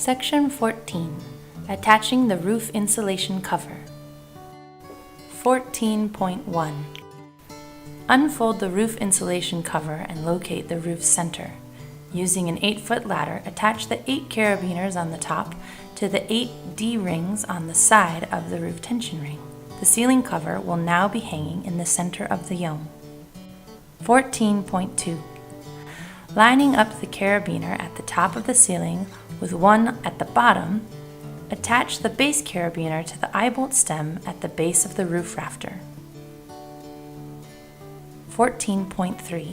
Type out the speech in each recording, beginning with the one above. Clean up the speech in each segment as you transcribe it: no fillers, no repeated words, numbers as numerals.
Section 14. Attaching the roof insulation cover. 14.1. Unfold the roof insulation cover and locate the roof's center. Using an 8-foot ladder, attach the 8 carabiners on the top to the 8 D-rings on the side of the roof tension ring. The ceiling cover will now be hanging in the center of the yome. 14.2. Lining up the carabiner at the top of the ceiling with one at the bottom, attach the base carabiner to the eye-bolt stem at the base of the roof rafter. 14.3.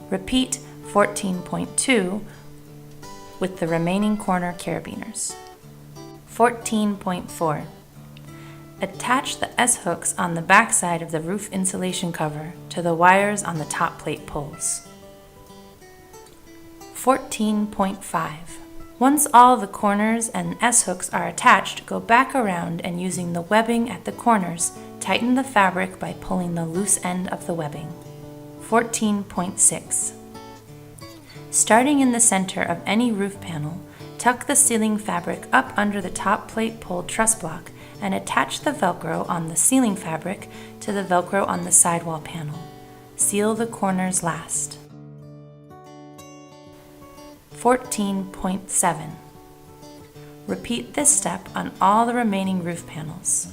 Repeat 14.2 with the remaining corner carabiners. 14.4. Attach the S-hooks on the back side of the roof insulation cover to the wires on the top plate poles. 14.5. Once all the corners and S-hooks are attached, go back around and using the webbing at the corners, tighten the fabric by pulling the loose end of the webbing. 14.6. Starting in the center of any roof panel, tuck the ceiling fabric up under the top plate pole truss block and attach the Velcro on the ceiling fabric to the Velcro on the sidewall panel. Seal the corners last. 14.7. Repeat this step on all the remaining roof panels.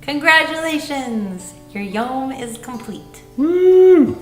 Congratulations! Your yome is complete. Woo!